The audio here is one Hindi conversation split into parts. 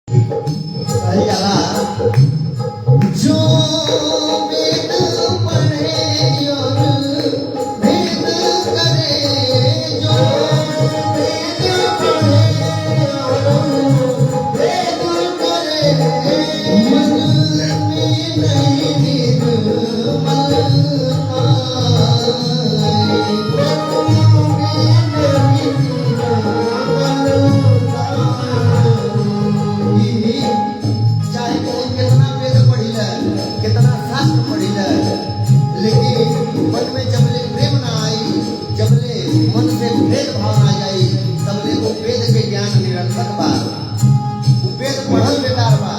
सही गाला जो वेद पढ़े और भेद करे जो वेद पढ़े और भेद करे मन में नहीं निर्मल चाहे कोई कितना वेद पढ़िल कितना शास्त्र पढ़िल, लेकिन मन में जबले प्रेम ना आई, जबले मन से भेद भाव ना जाई, तबले वो वेद के ज्ञान निरर्थक बा, वो वेद पढ़ल बेकार बा।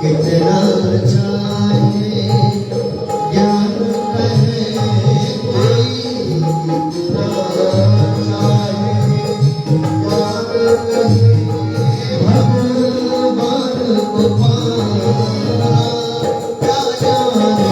कितना चाहे ज्ञान कहे कोई, कितना चाहे ज्ञान कहे भगवान को पाना क्या जाने।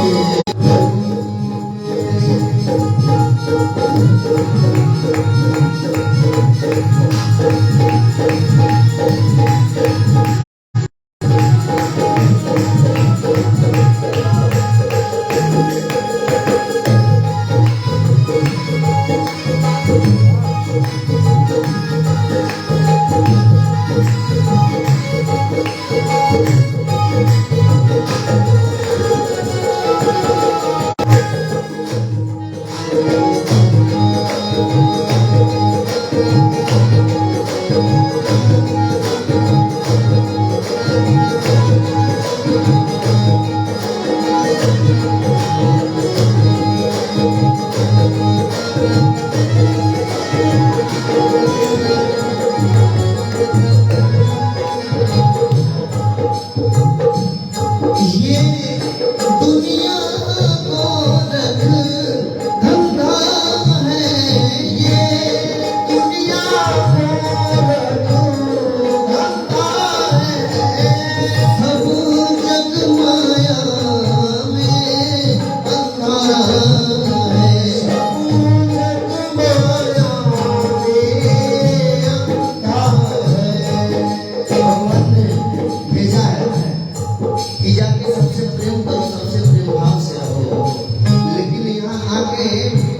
ये दुनिया को रख धंधा है, ये दुनिया को रख धंधा है, सब जग माया में अंधा है, सब जग माया में अंधा है। भगवान ने भेजा है कि जाके सबसे प्रेम करो, सबसे प्रेम भाव से रहो, लेकिन यहाँ आके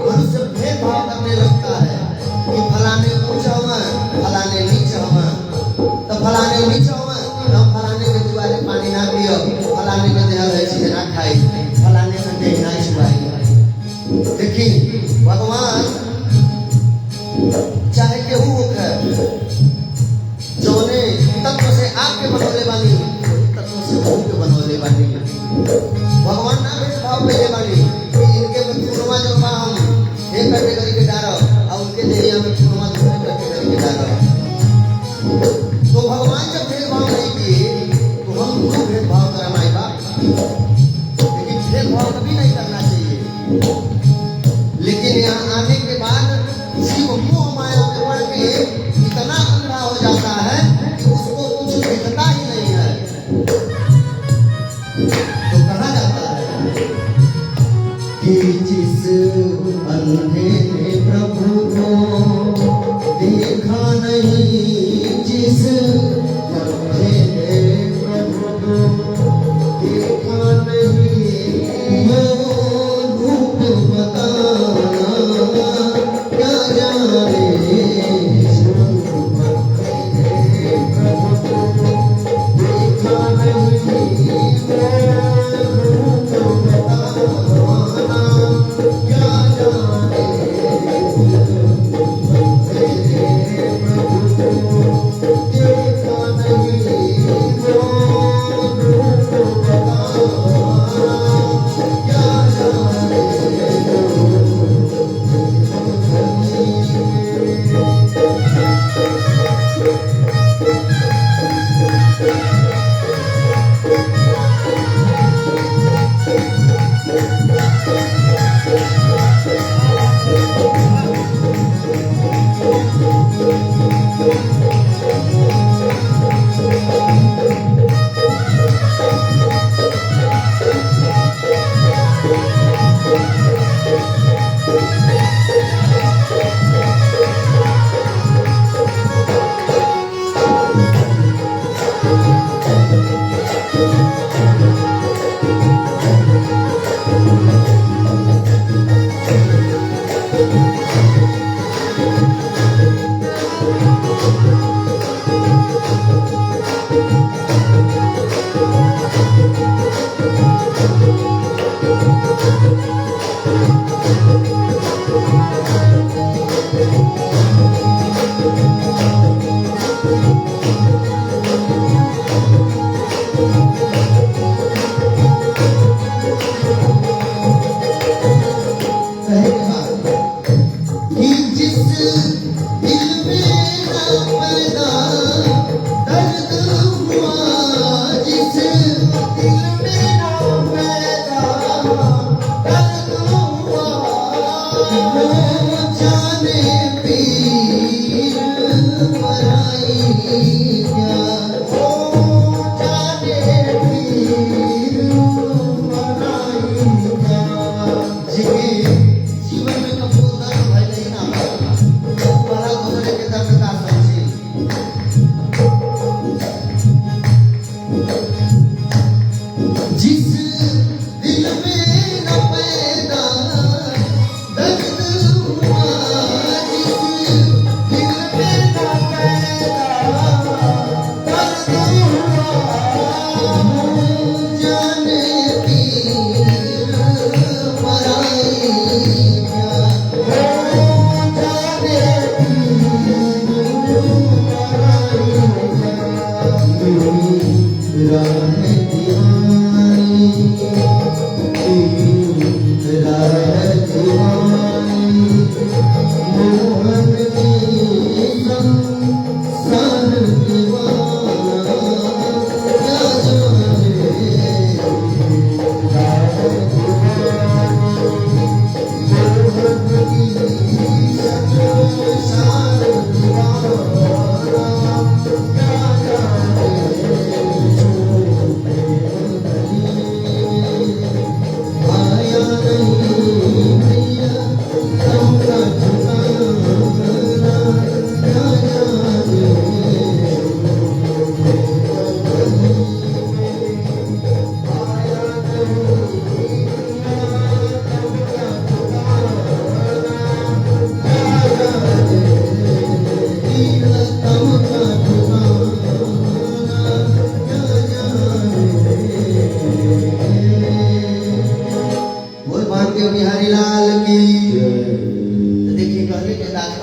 मनुष्य भेदभाव करने लगता है कि फलाने ऊंचा हुआ, फलाने नीचा हुआ, तो फलाने नीचा हुआ तो फलाने के दुआरे पानी ना पियो, फलाने के देह रहे चीज ना खाई, फलाने के देह ना छुआई। देखिए भगवान चाहे केहू होकर जोने तत्व से आके बनौले बानी, तत्व से भूल के बनौले बानी। भगवान ना भेदभाव कइले बानी कि इनके में पूर्णमा जब बा हम एक कैटेगरी के डारो और उनके देहिया में पूर्णमा दूसरे कैटेगरी के डारो। तो भगवान जब भेदभाव नहीं किए तो हम क्यों भेदभाव करना है बाप? लेकिन भेदभाव कभी नहीं करना चाहिए। लेकिन यहाँ आने के बाद जीव मोह माया में पड़ के इतना अंधा हो जाता है कि उसको कुछ दिखता ही नहीं है। तो कहा जाता है कि जिस अंधे ने प्रभु को देखा नहीं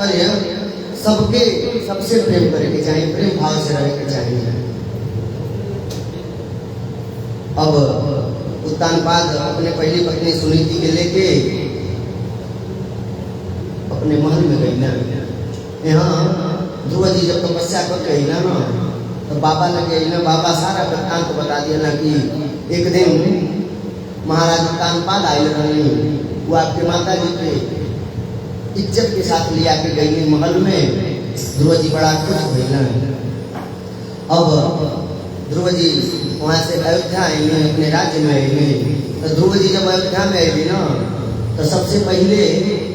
कार्य सबके सबसे प्रेम करे के चाहिए, प्रेम भाव से रहे के चाहिए। अब उत्तानपाद अपने पहली पत्नी सुनीति के लेके अपने महल में गई ना। यहाँ ध्रुव जी जब तपस्या कर गई ना तो बाबा लगे ना, बाबा सारा वृत्तांत बता दिया ना कि एक दिन महाराज उत्तानपाद आए रही, वो आपके माता जी के इज्जत के साथ लिया के गई महल में। ध्रुव जी बड़ा खुश हुए ना। अब ध्रुव जी वहाँ से अयोध्या आएंगे, अपने राज्य में आएंगे। तो ध्रुव जी जब अयोध्या में आएगी ना तो सबसे पहले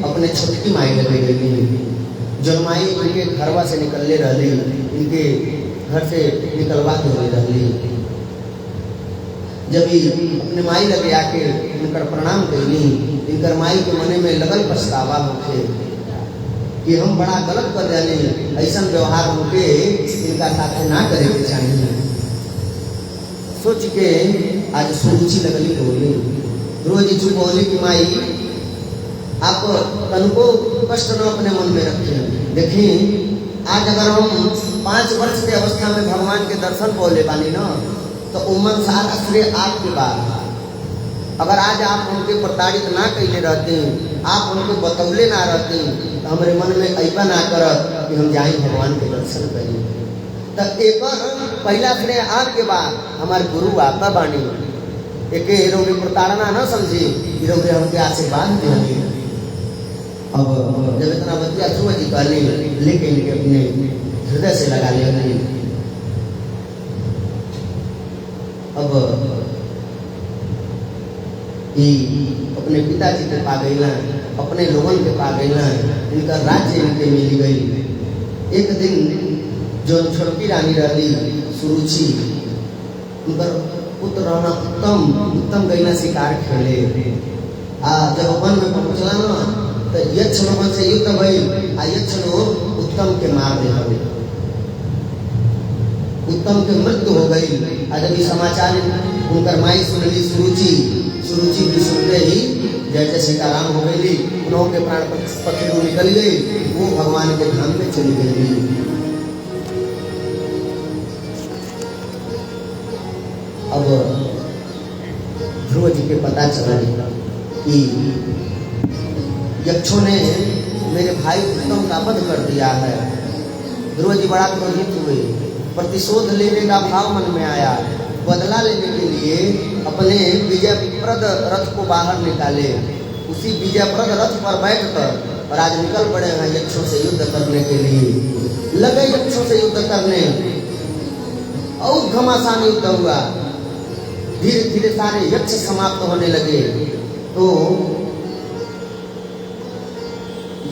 अपने छोटकी माई लगे गई, जो माई इनके घरवा से निकलने रही, इनके घर से निकलवा के हुए रही। जब ही अपने माई लगे आके इनकर प्रणाम कैली, इनकर माई के मने में लगल पछतावा होके कि हम बड़ा गलत कर जाने, ऐसा व्यवहार होके इनका साथ ना करे के चाहिए। सोच के आज सुरुचि लगली बोली, रोज चुप बोली कि माई आप तनको कष्ट न अपने मन में रखें। देखें आज अगर हम 5 वर्ष के अवस्था में भगवान के दर्शन बोले पानी ना तो उमन साल असरे आपके बाद, अगर आज आप उनके प्रताड़ित ना कैले रहते, आप उनके बतौले ना रहते तो हमारे मन में ऐसा ना करत कि हम जाए भगवान के दर्शन करें। तो एक पहला श्रेय आपके बाद हमारे गुरु आपका बाणी एक रोगी प्रताड़ना न समझी, रोगी हमके आशीर्वाद देंगे। अब जब इतना बतिया ध्रुव जी कहली लेके इनके अपने हृदय से लगा ले। अब अपने पिताजी के पा गई ना, अपने लोगन के पा गई ना, इनका राज्य इनके मिल गई। एक दिन जो छोटी रानी रही सुरुचि, उनका पुत्र रहना उत्तम गई ना शिकार खेले। जब वन में पहुंचला ना तो यक्ष लोगों से युद्ध भई, यक्ष लोग उत्तम के मार दे हवे, उत्तम के मृत्यु हो गई। जब ये समाचार उनकर माई सुनली सुरुचि भी सुनते ही जैसे सीताराम हो गई, उन्हों के प्राण पखेरु निकल गई, वो भगवान के धाम में चली गई। अब ध्रुव जी के पता चला कि यक्षों ने मेरे भाई उत्तम का वध कर दिया है। ध्रुव जी बड़ा क्रोधित हुए, प्रतिशोध लेने का भाव मन में आया। बदला लेने के लिए अपने विजयप्रद रथ को बाहर निकाले। उसी विजयप्रद रथ पर बैठकर और आज निकल पड़े हैं यक्षों से युद्ध करने के लिए। लगे यक्षों से युद्ध करने और घमासान युद्ध हुआ। धीरे धीरे सारे यक्ष समाप्त होने लगे। तो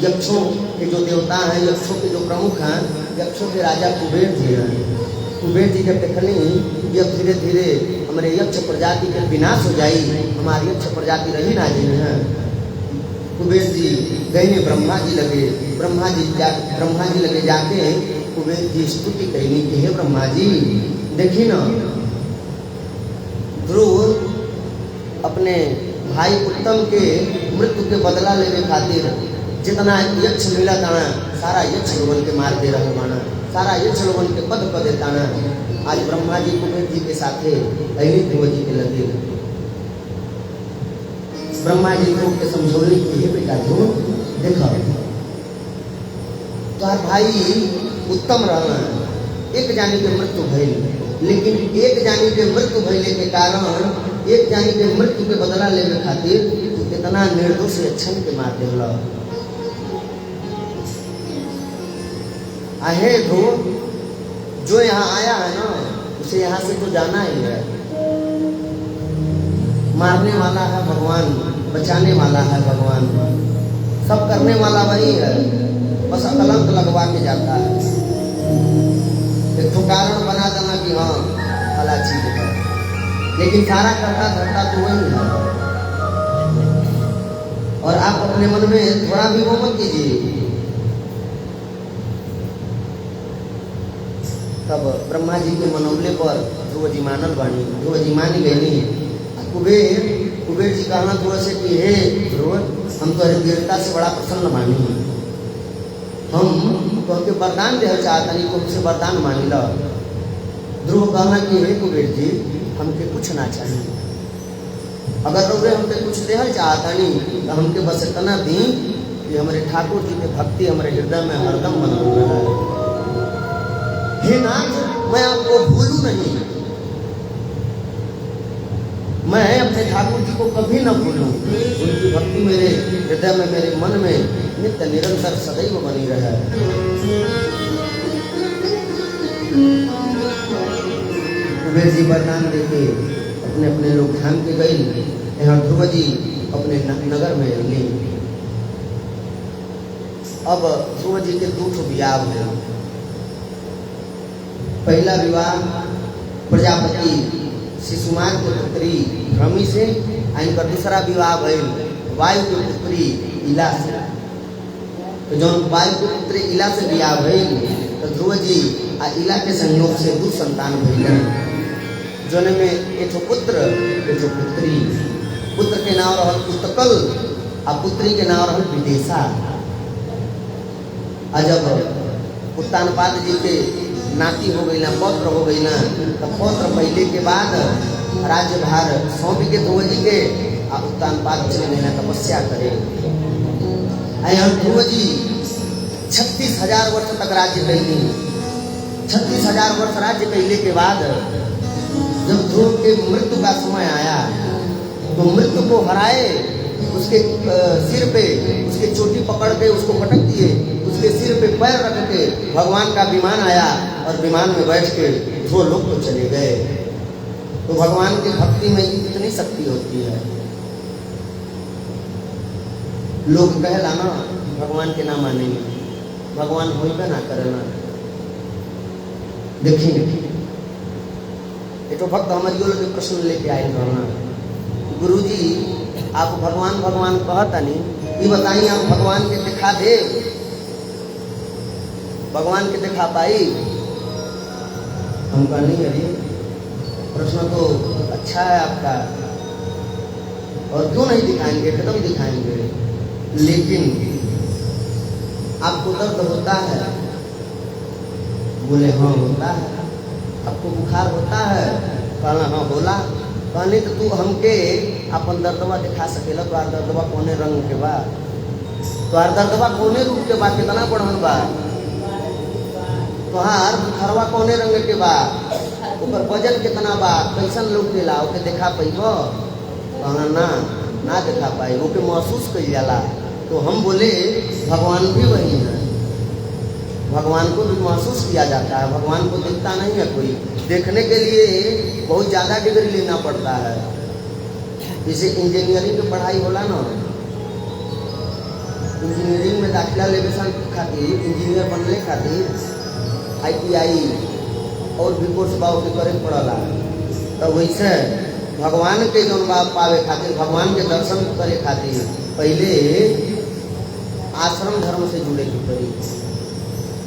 यक्षों के जो देवता हैं, यक्षों के जो प्रमुख हैं, यक्षों के राजा कुबेर जी हैं। कुबेर जी जब देखली जब धीरे धीरे हमारे यक्ष प्रजाति के विनाश हो जाई, हमारी यक्ष प्रजाति रही ना जी हैं, कुबेर जी गए ब्रह्मा जी लगे। ब्रह्मा जी लगे जाके कुबेर जी स्तुति कहनी कि हे ब्रह्मा जी, देखी ना ध्रुव अपने भाई उत्तम के मृत्यु के बदला लेने खातिर जितना यक्ष मिला ताना सारा यक्ष लोगन के मार दे रहे माना, सारा यक्ष लोगन के पद ताना। आज ब्रह्मा जी कुबेर जी के साथे अहिनी ध्रुव जी के लगे। ब्रह्मा जी ध्रुव के समझौने की है बेटा ध्रुव देखो तो भाई उत्तम रहना, एक जानी के मृत्यु भइल, लेकिन एक जानी के मृत्यु भइले के कारण एक जानी के मृत्यु के बदला लेने खातिर इतना निर्दोष यक्षन के मार देला। आहे ध्रुव, जो यहाँ आया है ना उसे यहाँ से तो जाना ही है। मारने वाला है भगवान, बचाने वाला है भगवान, सब करने वाला वही है, बस कलंक लगवा के जाता है। एक तो कारण बना देना कि हाँ भला चीज है, लेकिन सारा करता धरता तो वही है। और आप अपने मन में थोड़ा भी वो मत कीजिए। तब ब्रह्मा जी के मनौले पर ध्रुव जी मानल बानी, ध्रुव जी मानी गई। कुबेर जी कहना ध्रुव से कि हे ध्रुव, हम तो वीरता से बड़ा प्रसन्न बानी, हम तुमके वरदान दे चाहतनी, तुमसे वरदान मांगी लो। ध्रुव कहना कि हे कुबेर जी, हमके कुछ ना चाहिए। अगर लोग हमके कुछ देहल चाहतनी तो हमके बस इतना दी कि हमारे ठाकुर जी के भक्ति हमारे हृदय में हरदम बना रहा है। हे नाथ, मैं आपको भूलूं नहीं, मैं अपने ठाकुर जी को कभी न भूलूं। उनकी भक्ति मेरे हृदय में, मेरे मन में नित्य निरंतर सदैव बनी रहे। कुबेर जी वरदान देके अपने अपने लोग धाम के गए। यहाँ ध्रुव जी अपने नगर में ले। अब ध्रुव जी के दो विवाह हुए। पहला विवाह प्रजापति शिशुमान के पुत्री भ्रमी से, इनका दूसरा विवाह भइल वायु के पुत्री इला से। तो जो वायु के पुत्री इला से विवाह भइल तो ध्रुव जी आ इला के संयोग से दो संतान भइलन, जोने में एक पुत्र एक पुत्री। पुत्र के नाम रहल उत्कल आ पुत्री के नाम रहल विदेशा। जब उत्तानपाद जी के नाती हो गई, पौत्र हो गई, तो पौत्र पहले के बाद राज्यभार सौंप के ध्रुव जी के उत्तानपाद चले गए तपस्या करे। ध्रुव जी 36,000 वर्ष तक राज्य कैली। 36,000 वर्ष राज्य कैले के बाद जब ध्रुव के मृत्यु का समय आया तो मृत्यु को हराए उसके सिर पे उसके चोटी पकड़ के उसको पटक दिए, उसके सिर पे पैर रख के भगवान का विमान आया और विमान में बैठ के ध्रुव लोक को चले गए। तो भगवान की भक्ति में इतनी शक्ति होती है। लोग कहला ना भगवान के ना मानेंगे, भगवान होइबे ना करेना। देखिए तो भक्त हमारी लोग प्रश्न लेके आए रहना, गुरुजी आप भगवान भगवान कहता नहीं, ये बताइए आप भगवान के दिखा दे, भगवान के दिखा पाई? हम कहा नहीं, अरे प्रश्न तो अच्छा है आपका, और क्यों नहीं दिखाएंगे, एकदम दिखाएंगे। लेकिन आपको दर्द होता है? बोले हाँ होता है। आपको बुखार होता है? कहना हाँ होला। कहने तो तू हमके अपन दर्दवा दिखा सकेला? तो दर्दवा कोने रंग के बा, तो दर्दवा कोने रूप के बा, कितना बढ़न बा, तोहार बुखारवा कोने रंग के बा, ऊपर वजन कितना बा, कैसन लोग केला, ओके देखा पैबो? कहना ना ना देखा पाई, ओके महसूस कइल जाला। तो हम बोले भगवान भी वही है, भगवान को भी महसूस किया जाता है, भगवान को दिखता नहीं है कोई। देखने के लिए बहुत ज़्यादा डिग्री लेना पड़ता है। जैसे इंजीनियरिंग की पढ़ाई होला ना, इंजीनियरिंग में दाखिला लेवे खातिर, इंजीनियर बनने खातिर ITI और भी कोर्स बाव के करे पड़ला। तो वैसे भगवान के जौन बा पावे खातिर, भगवान के दर्शन करे खातिर पहले आश्रम धर्म से जुड़े के पड़ी।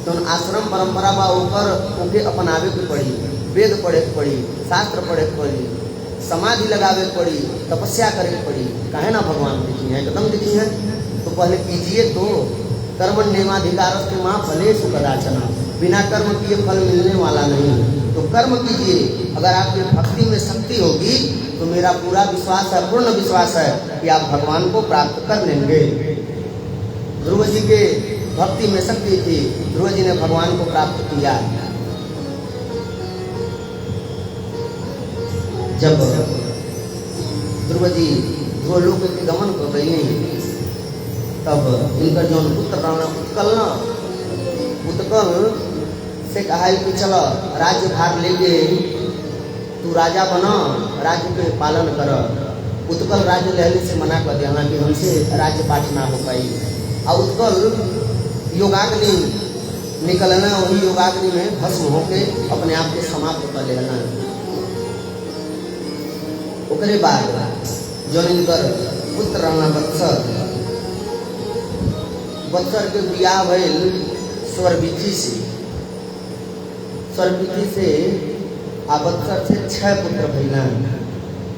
तो आश्रम परंपरा बा ओकर ओके अपनावे के पड़ी, वेद पढ़े के पड़ी, शास्त्र पढ़े के पड़ी, समाधि लगावे के पड़ी, तपस्या करे के पड़ी। काहे ना भगवान दिखी है, एकदम दिखी है। तो पहले कीजिए तो कर्मण्येवाधिकारस्ते मां फलेषु कदाचन, बिना कर्म किए फल मिलने वाला नहीं। तो कर्म कीजिए, अगर आपकी भक्ति में शक्ति होगी तो मेरा पूरा विश्वास है, पूर्ण विश्वास है कि आप भगवान को प्राप्त कर लेंगे। ध्रुव जी के भक्ति में शक्ति थी, ध्रुव जी ने भगवान को प्राप्त किया। जब ध्रुव जी ध्रुव लोक के गमन कर गई, तब इनका जो पुत्र उत्कल से कहा कि चलो राज्य भार लेके तू राजा बना, राज्य के पालन कर। उत्कल राज्य लेने से मना कर दिया कि हमसे राज्य पाठ ना हो पाई। और उत्कल योगाग्नि निकलना, वही योगाग्नि में भस्म होके अपने आप को समाप्त कर लेना। ओकरे बाद जो इनकर पुत्र रहना बत्सर के बियाह भइल स्वरविथि से। स्वरविथि से आ बत्सर से 6 पुत्र भइलन,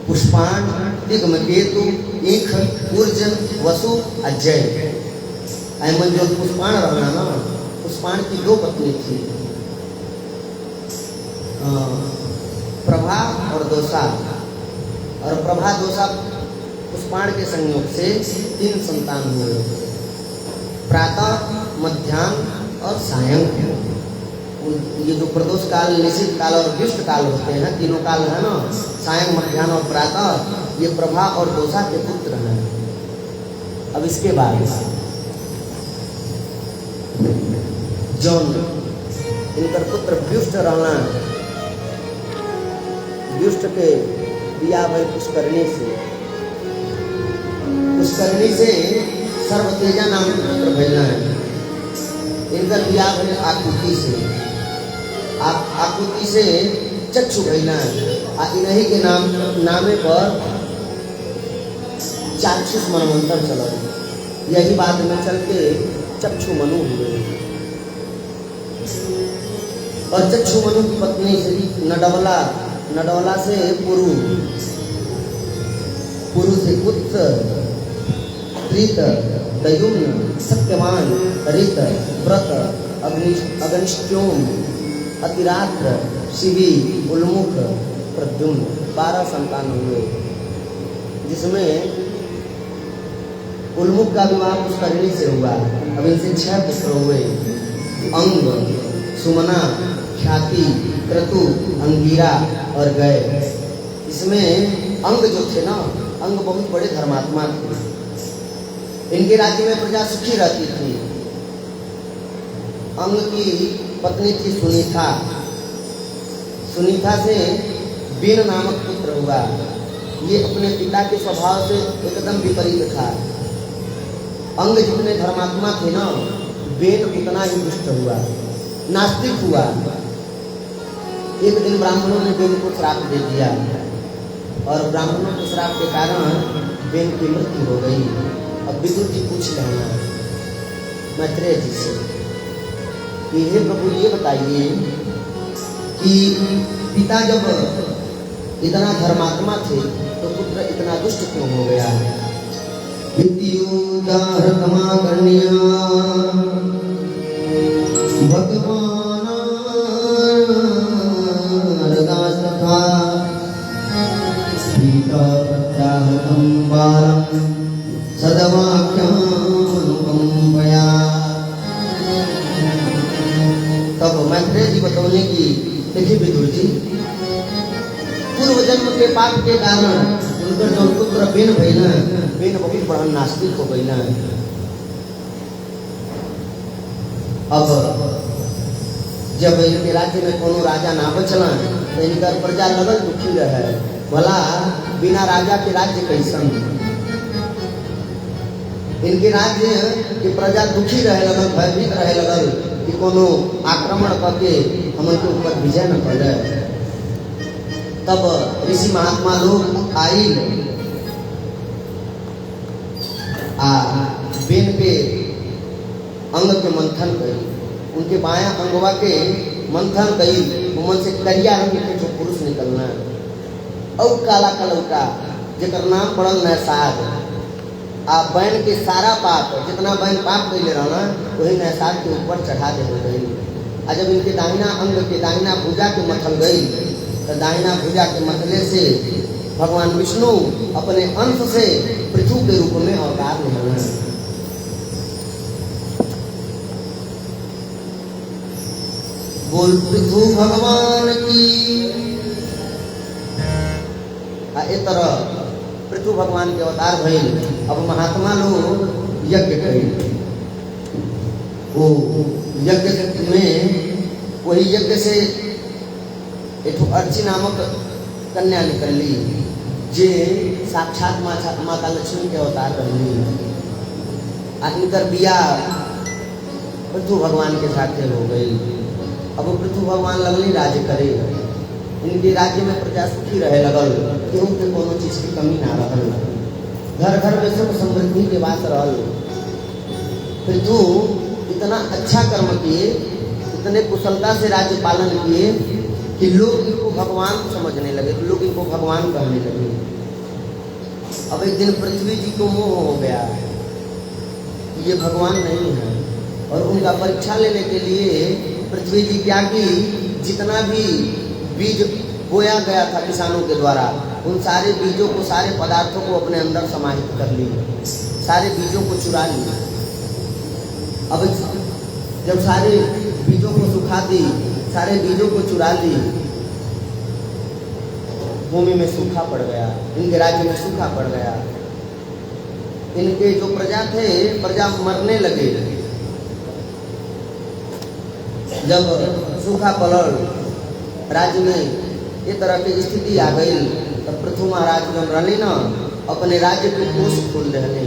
पुष्पान, दिग्मकेतु, ईख, ऊर्ज, वसु, अजय। एमन जो पुष्पान रहना ना पुष्पाण की दो पत्नी थी, प्रभा और दोषा। और प्रभा दोषा पुष्पाण के संयोग से 3 संतान हुए, प्रातः, मध्याह्न और सायं। ये जो प्रदोष काल, निषिद्ध काल और विष्ट काल होते हैं, तीनों काल है ना, सायं, मध्याह्न और प्रातः, ये प्रभा और दोषा के पुत्र हैं। अब इसके बाद जौन इनकर पुत्र व्युष्ट रहना, व्युष्ट के बिया भई पुष्करणी से, पुष्करणी से सर्वतेजा नाम के पुत्र भैया है। इनका बिया भई आकृति से, आकृति से चक्षु भैया है। इन्हीं के नामे पर चाक्षुष मनवंतर चला, यही बाद में चल के चक्षु मनु हुए। और चक्षु मनु की पत्नी श्री नडवला, नडवला से पुरु, पुरु से पुत्र, प्रीत, दयुम्न, सत्यवान, रित, व्रत, अग्निष्ठ्योम, अतिरात्र, शिवी, उल्मुख, प्रद्युम्न, 12 संतान हुए, जिसमें उल्मुख का विवाह पुष्करणी से हुआ। अब इनसे 6 पुत्र हुए, अंग, सुमना, ख्याति, क्रतु, अंगीरा और गए। इसमें अंग जो थे ना, अंग बहुत बड़े धर्मात्मा थे। इनके राज्य में प्रजा सुखी रहती थी। अंग की पत्नी थी सुनीता, सुनीता से बेन नामक पुत्र हुआ। ये अपने पिता के स्वभाव से एकदम विपरीत था। अंग जितने धर्मात्मा थे ना, बेन उतना ही दुष्ट हुआ, नास्तिक हुआ। एक दिन ब्राह्मणों ने बेन को श्राप दे दिया और ब्राह्मणों के श्राप के कारण बेन की मृत्यु हो गई। अब विदुर जी पूछ रहे हैं मैत्रेय जी से कि हे प्रभु ये बताइए कि पिता जब इतना धर्मात्मा थे तो पुत्र इतना दुष्ट क्यों हो गया? भगवान तथा सीता प्रत्याहतं बालं सदवाक्यानुकंपया। तब मैत्रेय जी बतौने की देखिए विदुर जी, पूर्व जन्म के पाप के कारण उनकर जो पुत्र बेन भइला, बेन बहुत बड़ा नास्तिक हो गई ना। अब जब इनके राज्य में कोनो राजा ना बचला तो इनकर प्रजा लगल दुखी रहे। भला बिना राजा के राज्य कैसन? इनके राज्य की प्रजा दुखी रहे लगल, भयभीत रहे लगल कि कोनो आक्रमण करके हमन के ऊपर विजय न कर जाए। तब ऋषि महात्मा लोग आइल बेन के अंग के मंथन करी, उनके बाया अंगवा के मंथन करी, मन से करिया रंग के जो पुरुष निकलना और काला कलौटा जेकर नाम पड़ल नैसाद। बैन के सारा पाप, जितना बैन पाप कैले रहना वही नैसाद के ऊपर चढ़ा दे गई। जब इनके दाहिना अंग के दाहिना भुजा के मथल गई तो दाहिना भुजा के मतले से भगवान विष्णु अपने अंश से पृथु के रूप में अवतार लेना। बोल पृथु भगवान की। ए तरह पृथु भगवान के अवतार भइल। अब महात्मा लोग यज्ञ करी, वो यज्ञ में वही यज्ञ से एक अर्ची नामक कन्या निकली जे साक्षात माता लक्ष्मी के अवतार रही। इनकर बियाह पृथु भगवान के साथ हो गई। अब पृथु भगवान लगली राज्य करे, इनके राज्य में प्रजा सुखी रहे लगल, केहू के कोनो चीज की कमी ना रहल, घर घर में सुख समृद्धि के बात रहल। पृथु इतना अच्छा कर्म किए, इतने कुशलता से राज्य पालन किए कि लोग इनको भगवान समझने लगे, लोग इनको भगवान कहने लगे। अब एक दिन पृथ्वी जी को मोह हो गया, ये भगवान नहीं है और उनका उनका परीक्षा लेने के लिए पृथ्वी जी क्या की, जितना भी बीज बोया गया था किसानों के द्वारा, उन सारे बीजों को, सारे पदार्थों को अपने अंदर समाहित कर ली, सारे बीजों को चुरा लिया। अब जब सारे बीजों को सुखा दी, सारे बीजों को चुरा ली, भूमि में सूखा पड़ गया, इनके राज्य में सूखा पड़ गया। इनके जो प्रजा थे, प्रजा मरने लगे। जब सूखा पड़ल राज्य में ये तरह की स्थिति आ गई, तब पृथु महाराज जब रहनी न, अपने राज्य के कोष खोल दहली,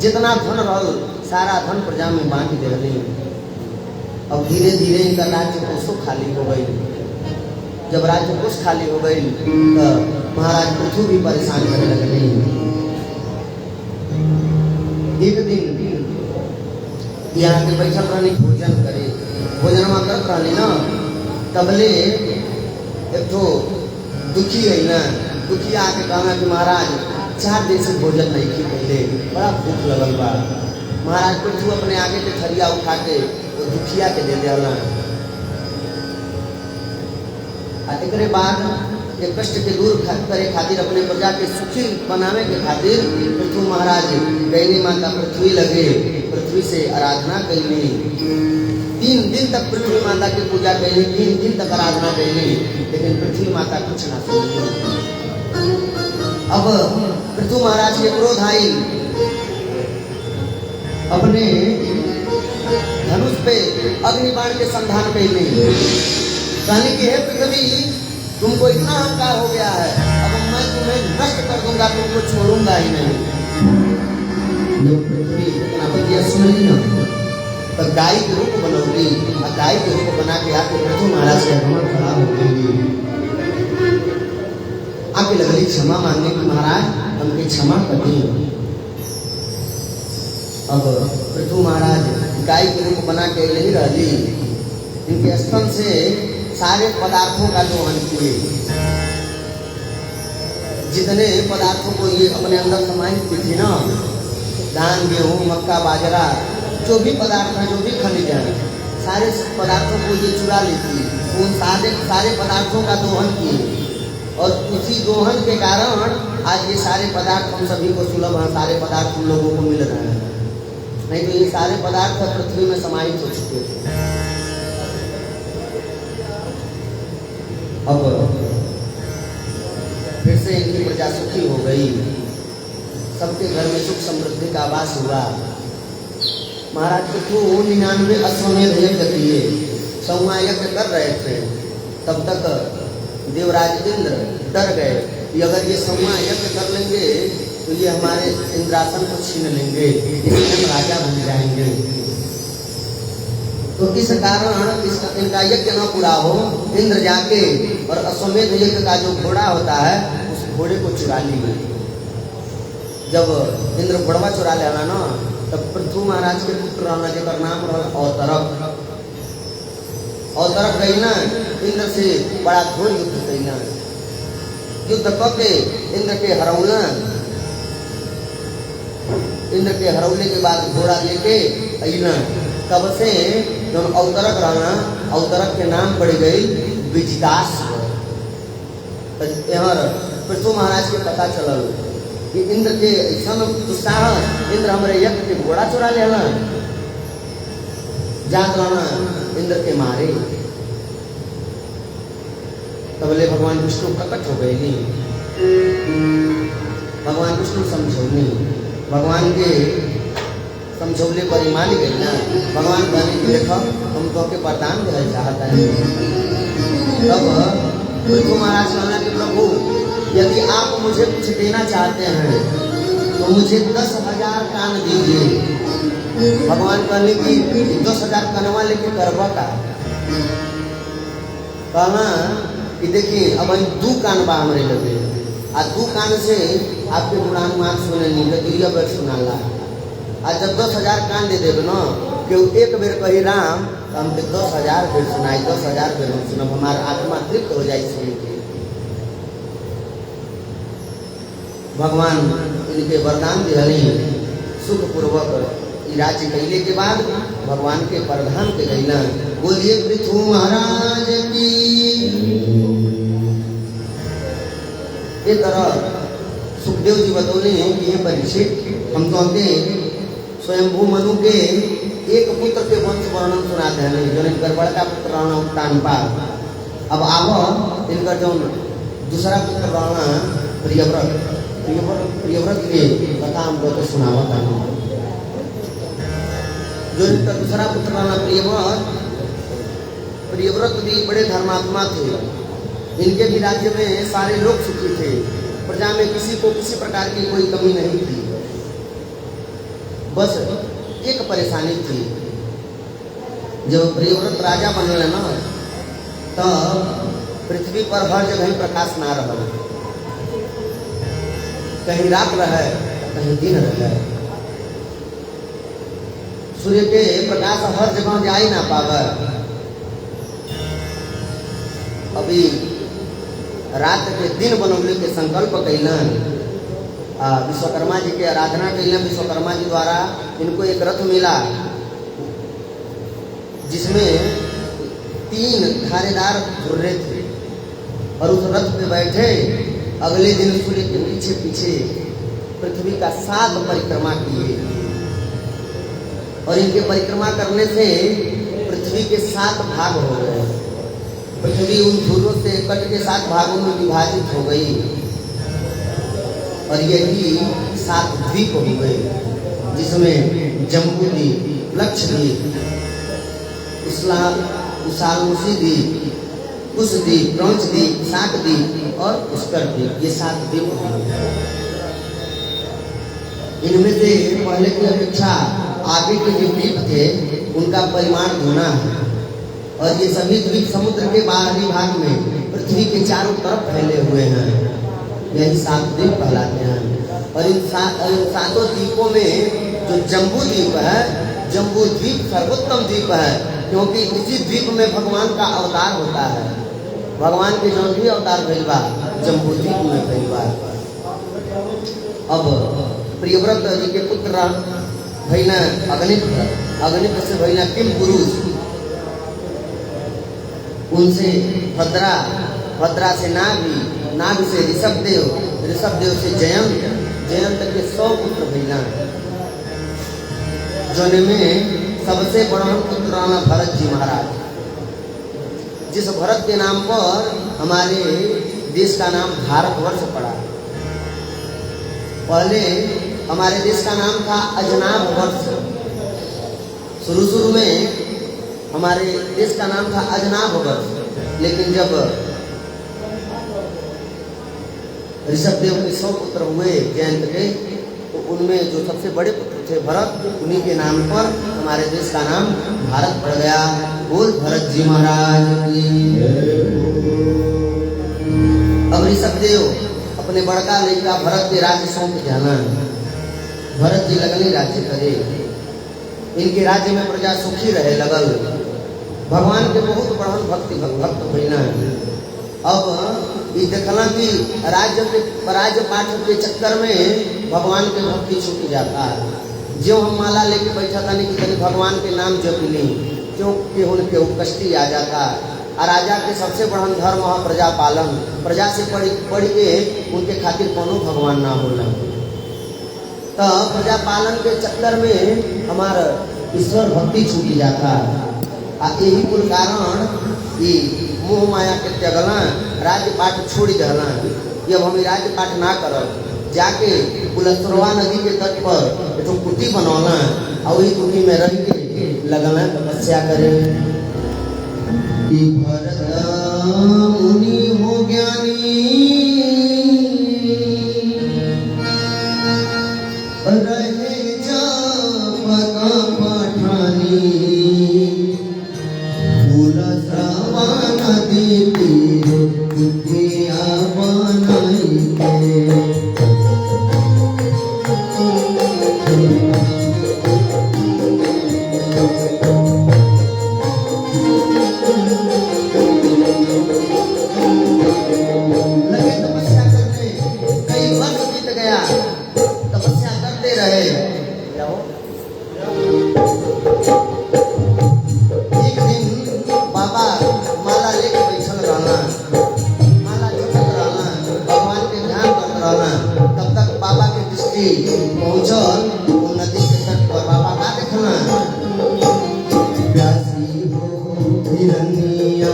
जितना धन रहल सारा धन प्रजा में बांट दहली। अब धीरे धीरे इनका राज्य कोषों खाली हो गई। जब राज्य कोष खाली हो गई तो महाराज पृथु भी परेशान करने लगे। एक दिन यहाँ के बैठल रहनी, भोजन करे, भोजन में करत रहनी ना, तबले एक तो दुखी है ना, दुखी आके कहना कि महाराज 4 दिन से भोजन नहीं की, पहले बड़ा भूख लगल बा। महाराज पृथु अपने आगे के थरिया उठा के तो दुखिया के दे देला। एक बाद एक कष्ट के दूर करे खातिर, अपने प्रजा के सुखी बनावे के खातिर पृथु महाराज गैनी माता पृथ्वी लगे, पृथ्वी से आराधना कैली। 3 दिन तक पृथ्वी माता की पूजा कैली, 3 दिन तक आराधना कैली, लेकिन पृथ्वी माता कुछ ना सुनी। अब पृथु महाराज के क्रोध आई, अपने धनुष पे अग्निबाण के संधान कैली, कहने की हे पृथ्वी, तुमको इतना अहंकार हो गया है, अब मैं तुम्हें नष्ट कर दूंगा, तुमको छोड़ूंगा ही नहीं। जब पृथ्वी इतना बतिया सुन ली ना, तो गाय के रूप बनौली, और गाय के रूप बना के आके पृथु महाराज के हमर खड़ा हो गई, आके लगली क्षमा मांगने की, महाराज हमके क्षमा कर दी। अब पृथु महाराज गाय के रूप बना के नहीं रहली, इनके स्तन से सारे पदार्थों का दोहन किए, जितने पदार्थों को ये अपने अंदर समाहित की थी ना, धान गेहूँ मक्का बाजरा, जो भी पदार्थ हैं, जो भी खनिज हैं, सारे पदार्थों को ये चुरा लेती, उन सारे पदार्थों का दोहन किए। और उसी दोहन के कारण आज ये सारे पदार्थ हम सभी को सुलभ हैं, सारे पदार्थ हम लोगों को मिल रहे हैं, नहीं तो ये सारे पदार्थ पृथ्वी में समाहित हो चुके थे। अब फिर से इनकी प्रजा सुखी हो गई, सबके घर में सुख समृद्धि का आवास हुआ। महाराज पृथु 99 अश्वमेध यज्ञ किए, 100वां यज्ञ कर रहे थे, तब तक देवराज इंद्र डर गए कि अगर ये 100वां यज्ञ कर लेंगे तो ये हमारे इंद्रासन को छीन लेंगे, इसलिए हम राजा बन जाएंगे। तो इस कारण इनका यज्ञ न पूरा हो, इंद्र जाके और अश्वमेध यज्ञ का जो घोड़ा होता है, उस घोड़े को चुरा लिए। जब इंद्र घोड़वा चुरा लेना ना, तब पृथु महाराज के पुत्र रहना, जेकर नाम रहल औतरक, औतरक गई ना, इंद्र से बड़ा घोर युद्ध कैला। युद्ध करके इंद्र के हरौला, इंद्र के हरौले के बाद घोड़ा लेके अइला। तब से जो औतरक रहना, औतरक के नाम पड़ गई विजिदास। यहाँ पृथु महाराज के पता चलल कि इंद्र के ऐसा उत्साह, इंद्र हमारे यज्ञ के घोड़ा चुरा लेना, जात रहना इंद्र के मारे। तबले भगवान विष्णु प्रकट हो गए, भगवान विष्णु समझौनी, भगवान के समझौले पर ही मान गई ना। भगवान कहने की देखो हम तो के वरदान देना चाहता है। तब पृथु महाराज कहना कि प्रभु, यदि आप मुझे कुछ देना चाहते हैं तो मुझे 10,000 कान दीजिए। भगवान कहने की 10,000 कनवा लेके करवा का, कहना कि देखिए अब 2 कान बा हमारे लगे, आ 2 कान से आपके गुणानुमान सुने नहीं, तो बैठ सुनाला। आज जब 10,000 कान दे देवे ना, कि एक बेर कही राम, तो हम 10,000 बेर सुनाई, 10,000 बेर हम सुनब, हमारा आत्मा तृप्त हो जाए सुन के। भगवान इनके वरदान दिहली, सुखपूर्वक राज्य कैले के बाद भगवान के प्रधान के गैला। बोलिए पृथु महाराज की। ये तरह सुखदेव जी बतौले हैं कि ये परीक्षित हम तो स्वयंभू मनु के एक पुत्र के वंश वर्णन सुनाते हैं जो इनकर बड़का पुत्र राणा उत्तानपाद। अब आव इनकर जो दूसरा पुत्र राणा प्रियव्रत के कथा हम लोग सुनावत है। जो इनका दूसरा पुत्र राणा प्रियव्रत भी बड़े धर्मात्मा थे। इनके भी राज्य में सारे लोग सुखी थे, प्रजा में किसी को किसी प्रकार की कोई कमी नहीं थी। बस एक परेशानी थी, जब प्रियव्रत राजा बनल ना तो पृथ्वी पर हर जगह प्रकाश ना रहा, कहीं रात रहे कहीं दिन रहे। सूर्य के प्रकाश हर जगह जा ही ना पावे। अभी रात के दिन बनौले के संकल्प कैलन। विश्वकर्मा जी के आराधना कैलन। विश्वकर्मा जी द्वारा इनको एक रथ मिला जिसमें 3 धारेदार धुर्रे थे और उस रथ पे बैठे अगले दिन सूर्य के पीछे पीछे पृथ्वी का 7 परिक्रमा किए। और इनके परिक्रमा करने से पृथ्वी के 7 भाग हो गए। पृथ्वी उन धुर्रों से कट के 7 भागों में विभाजित हो गई और यही 7 द्वीप हो गए, जिसमें जम्बूद्वीप, लक्षद्वीप, उसालमुसी द्वीप, कुशद्वीप, क्रौंचद्वीप, शाकद्वीप और पुष्कर द्वीप, ये 7 द्वीप हो गए। इनमें से पहले की अपेक्षा आगे के जो द्वीप थे उनका परिमाण गुना है और ये सभी द्वीप समुद्र के बाहरी भाग में पृथ्वी के चारों तरफ फैले हुए हैं। यही 7 द्वीप कहलाते हैं। और इन 7 द्वीपों में जो जम्बू द्वीप है, जम्बू द्वीप सर्वोत्तम द्वीप है, क्योंकि इसी द्वीप में भगवान का अवतार होता है। भगवान के जो भी अवतार भइलबा जम्बू द्वीप में भइलबा। अब प्रियव्रत जी के पुत्र भैया अग्निप से भैया किम पुरुष, उनसे भद्रा से नाग से ऋषभदेव से जयंत के 100 पुत्र भैया। जिनमें सबसे बड़ा पुत्र राणा भरत जी महाराज, जिस भरत के नाम पर हमारे देश का नाम भारतवर्ष पड़ा। पहले हमारे देश का नाम था अजनाब वर्ष। शुरू में हमारे देश का नाम था अजनाब वर्ष, लेकिन जब ऋषभदेव के 100 पुत्र हुए जयंत के, तो उनमें जो सबसे बड़े पुत्र थे भरत, उन्हीं के नाम पर हमारे देश का नाम भारत पड़ गया। बोल भरत जी महाराज की। अब ऋषभदेव अपने बड़का लड़का भरत के राज्य सौंप जाना। भरत जी लगने राज्य करे। इनके राज्य में प्रजा सुखी रहे लगल। भगवान के बहुत बड़हन भक्त भइना। अब ये देखला कि राज्य पाठ के चक्कर में भगवान के भक्ति छूट जाता है। जो हम माला लेके बैठा था नहीं कि भगवान के नाम जप ली, क्योंकि उनके कष्टी आ जाता। और राजा के सबसे बड़ा धर्म है प्रजा पालन। प्रजा से पढ़ के उनके खातिर कोनो भगवान ना होला। तो प्रजा पालन के चक्कर में हमारा ईश्वर भक्ति छूट जाता। यही कुल कारण कि मोह माया के त्यागला, राज्य पाठ छोड़ दहला। जब हम राज्य पाठ ना करब, जाके बुलस्तरवा नदी के तट पर जो कुटी बनौला और वही कुटी में रह के लगना तपस्या करे। भरत मुनि हो ज्ञानी, रहे जापक पठानी, बुलस्तरवा नदी तीर कुटिया बनाई के। लगे हिरनिया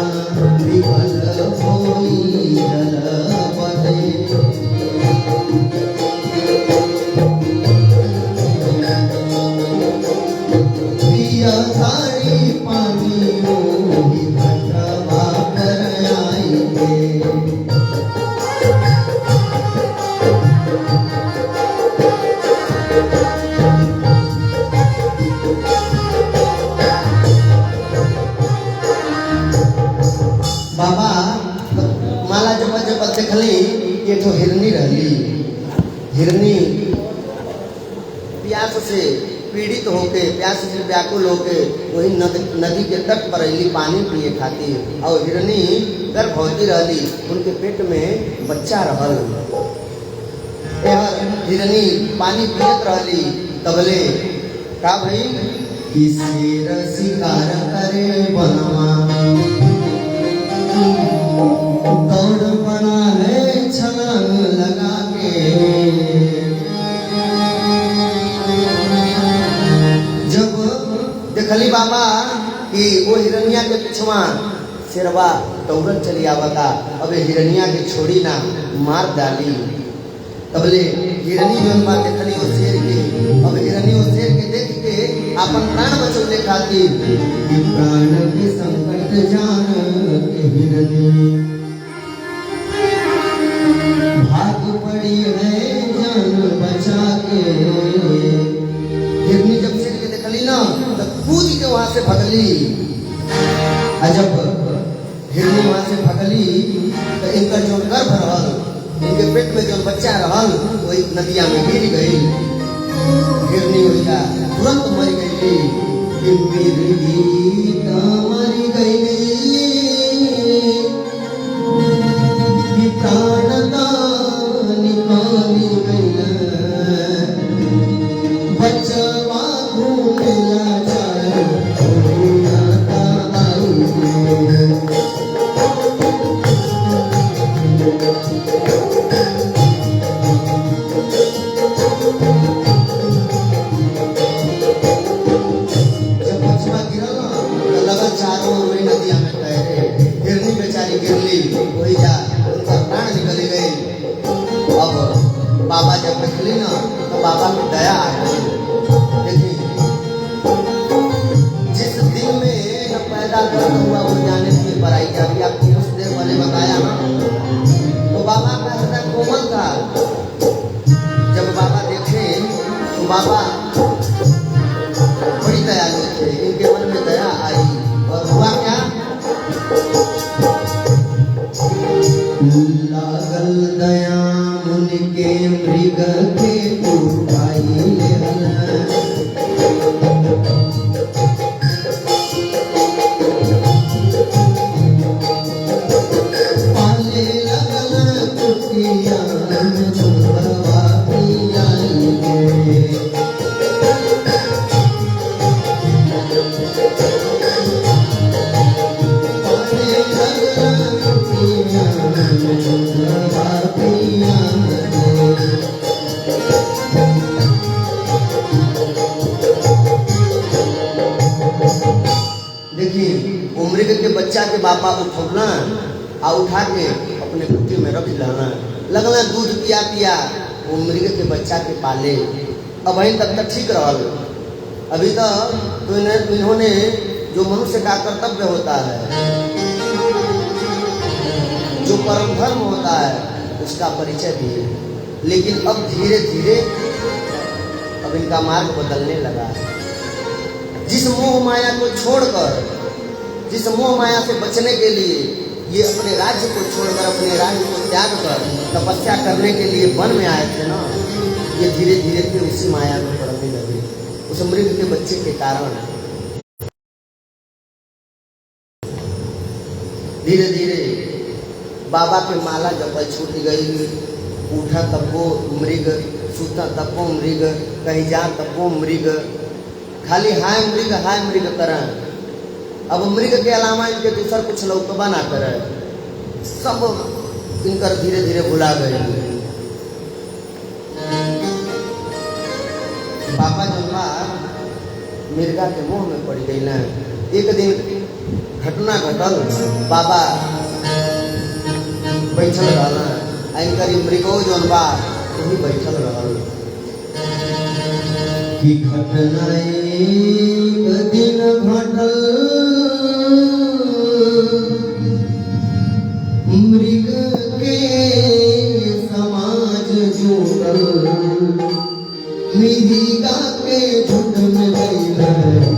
विकल होई जल पदे पिया सारी पानी मोही घटवा कर आएंगे बाबा माला जब जब देखली ये तो हिरनी रहली हिरनी प्यास से पीड़ित होके प्यास से व्याकुल होके वही नदी के तट पर अली पानी पिए खातिर और हिरनी गर्भवती रहली उनके पेट में बच्चा रहल हिरनी पानी पियत रहली तबले का भाई किसी शिकार करे बनवा दौड़ बना है छलांग लगा के जब देखली बाबा कि वो हिरनिया के पिछवा शेरवा दौड़त चली आवता अब हिरनिया के छोड़ी ना मार डाली तबले हिरनी जो बात देखली वो शेर के अब हिरनी वो शेर के देख के अपन प्राण बचौले खातिर प्राण के संकट जान के हिरनी भाग पड़ी है जान बचा के हिरनी जब शेर के देखली ना तब कूद के वहां से भगली अजब हिरनी वहां से भगली तो इनका जो गर्भ रहल इनके पेट में जो बच्चा रहल वही नदिया में गिर गई हिरनी होइला तुरंत मर गई मर गई प्राण निकाली गई बचवा घूमेला जाए बाबा जब निकली ना तो बाबा को दया आया देखिए जिस दिन में न पैदा गर्भ हुआ वो जाने की पढ़ाई का भी आपको कुछ देर पहले बताया ना तो बाबा का हृदय कोमल था जब बाबा देखे तो बाबा बड़ी दयालु थे इनके मन में दया आई और हुआ क्या लागल दया उनके मृग के उठाई पाले लगल कुटिया चुनवा पिया पाले लगल कुटिया चुनवा पिया देखिए मृग के बच्चा के बापा उठौना आ उठा के अपने कुटी में रख लाना लगना दूध पिया पिया वो मृग के बच्चा के पाले अब वहीं तब तक ठीक रहल अभी तो इन्होंने जो मनुष्य का कर्तव्य होता है जो परम धर्म होता है उसका परिचय दिए लेकिन अब धीरे धीरे अब इनका मार्ग बदलने लगा जिस मोह माया को छोड़कर जिस मोह माया से बचने के लिए ये अपने राज्य को छोड़कर अपने राज्य को त्याग कर तपस्या करने के लिए वन में आए थे ना ये धीरे धीरे फिर उसी माया में पड़ने लगे उस मृग के बच्चे के कारण धीरे धीरे बाबा के माला जब छूट गई उठा तब वो मृग सूता तब वो मृग कहीं जा तब वो मृग खाली हाय मृग तरह अब मृग के अलावा इनके दूसर कुछ लौकबा ना करे सब इनकर धीरे धीरे भुला गए बाबा जब मृगा के मुंह में पड़ गई ना एक दिन घटना घटल बाबा बैठल रहना इनकर मृगो जौन बा वही बैठल रहल कि घटना एक दिन घटल मृग के समाज जुटल मृगिका के झुंड में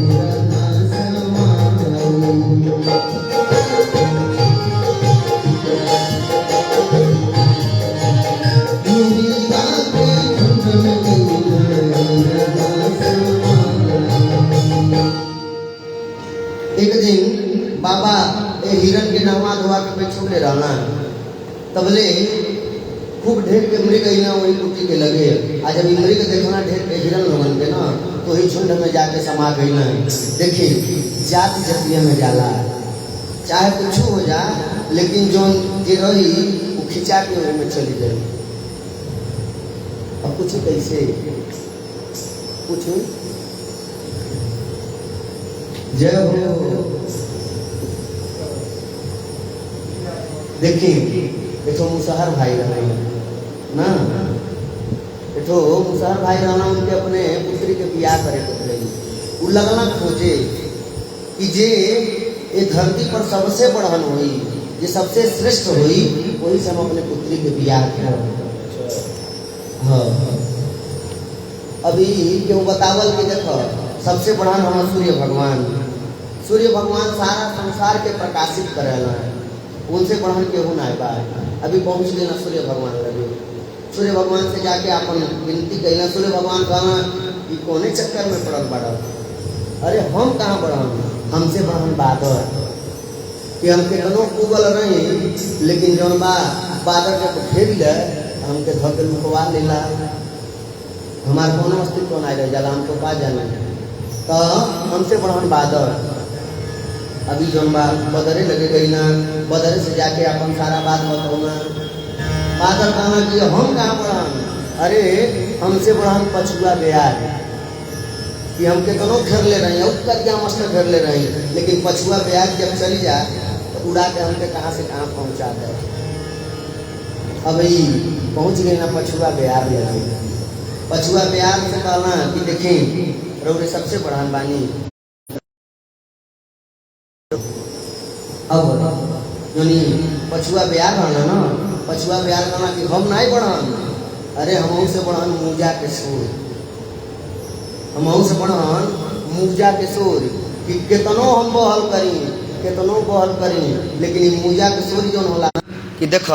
एक दिन बाबा हिरण के नहवा धोवा के बैठले रहना तबले खूब ढेर के मृग अइना वही कुटी के लगे आ जब मृग देखना ढेर के हिरण लोगन के ना तो वही झुंड में जाके समा गई ना। देखिए जाति जतिया में जाला चाहे कुछ हो जा लेकिन जो रही वो खिंचा के वही में चली गई। अब कुछ कैसे कुछ जय हो। देखिए एठो मुसहर भाई रहे ना एठो मुसहर भाई रहना उनके अपने पुत्री के बियाह करे के उ लगना खोजे कि जे ये धरती पर सबसे बढ़न हुई जे सबसे श्रेष्ठ हुई वही से हम अपने पुत्री के बियाह कर। हाँ अभी क्यों बतावल कि देखो सबसे बढ़न हम सूर्य भगवान सारा संसार के प्रकाशित करेला उनसे बढ़न केहू ना बा। अभी पहुँच गए ना सूर्य भगवान लगे सूर्य भगवान से जाके अपन विनती कैला। सूर्य भगवान कहना कि कोने चक्कर में पड़ल बड़ा अरे हम कहाँ बढ़न हमसे बढ़न बादर कि हम केतनो उगल नहीं लेकिन जौन बा बादर जब घेर ले हमके धके लुकवा लेला हमार कोनो अस्तित्व ना रह जाला हमको पा जाना तो हमसे बढ़न बादर। अभी जौन बा बदरे लगे गई ना बदरे से जाके अपन सारा बात बताऊना बादर कहना कि हम कहाँ बढ़न अरे हमसे बढ़न पछुआ ब्याज कि हम केतनो घेर ले रही है उत्तर क्या मस्त घेर ले रही लेकिन पछुआ ब्याज जब चली जाए तो उड़ा के हमके कहाँ से कहाँ पहुँचा दे। अभी पहुँच गए ना पछुआ ब्याज लगे पछुआ ब्याज से कहना कि देखें रौरे सबसे बढ़ान बानी। अब यानी पछुआ ब्याह रहना ना पछुआ ब्याह रहना कि हम नहीं बढ़न अरे हम से बढ़न मूजा के सूर हम से बढ़न मूजा के सूर कि केतनो हम बहल करी लेकिन मूजा के सूर जो होला कि देख